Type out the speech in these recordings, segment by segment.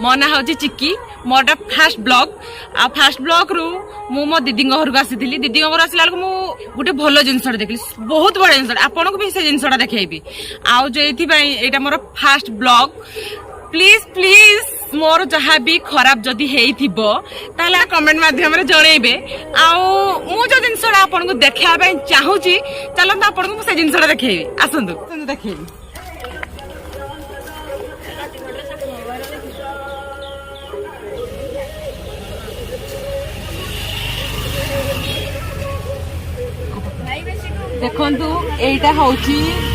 मो ना हूँ चिक्की मोर फास्ट ब्लॉग आ फास्ट ब्लॉग रु मु मो दीदी घर को आसी दीदी घर आसला बेलू गोटे भल जिनसा देखली बहुत बड़ा जिन आपन को भी से जिनसा देखी आउ जो ये मोर फास्ट ब्लॉग प्लीज प्लीज मोर जहाँ भी खराब जदि हेला कमेंट माध्यम जनइबे आउ जो जिनसा आपन को देखा चाहूँगी चलते आपन को से जिनसा देखी आसतु देखी देखु एटा हूँ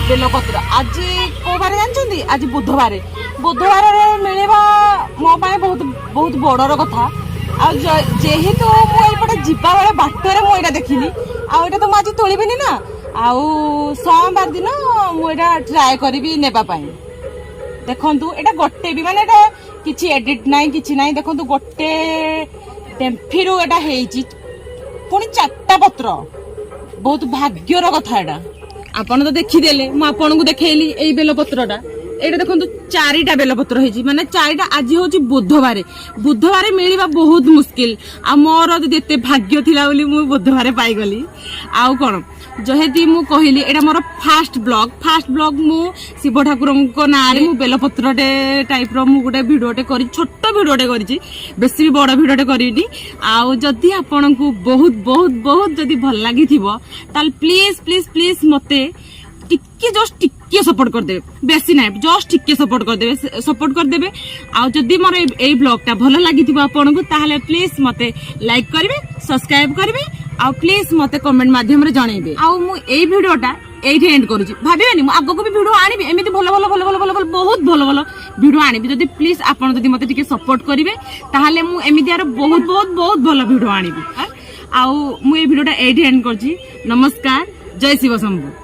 बेलपत्र आज को बारे जानते आज बुधवार बुधवार मिलवा मो बहुत बहुत बड़र कथा जेहेतु मुझे जीवा बेले बाटर मुझे देखिली आईटा तो मुझे तोलिनी ना आउ सोमवार दिन मुझे ट्राए करी नेबाई देखु एटा गोटे भी माने किसी एडिट ना कि ना देखु गोटे टेम्फी एटा पुणी 4टा पत्र बहुत भाग्यर कथा एटा आपन तो देखीदेले मुझे को देखली यही बेलपत्रटा ये देखो 4टा बेलपत्र होती माने 4टा आज हूँ बुधवार बुधवार मिलवा बहुत मुस्किल आ मोर जिते भाग्य थिला बोली मु बुधवार पाईगली आउ कौन जहेती मु कहली एटा मोर फास्ट ब्लॉग मु शिव ठाकुर ना मु बेलपत्रटे टाइप रो मु गोटे भिडियोटे करी छोट भिडियोटे करी बेसी बड़ भिडियोटे करी आउ जदि आपन को बहुत बहुत बहुत जदि भल लगी ताल प्लीज प्लीज प्लीज मते टिके जस्ट टिके सपोर्ट कर देबे बेसी ना जस्ट टिके सपोर्ट कर देबे आ जदि मोर ए ब्लॉगटा भल लागि थिबो आपन को ताहले प्लीज मते लाइक करिवे सब्सक्राइब करिवे आ प्लीज मते कमेंट माध्यम रे जणाइबे आ मु ए भिडियोटा एठी एंड करूची भाबिबेनी मु आगो को भी भिडियो आनिबे एमिति भल भल भल भल भल बहुत भल भल भिडियो आनिबे जदि प्लीज आपन जदि मते टिके सपोर्ट करिवे ताहले मु एमिति यार बहुत बहुत बहुत भल भिडियो आनिबे आ मु ए भिडियोटा एठी एंड करची नमस्कार जय शिव शंभु।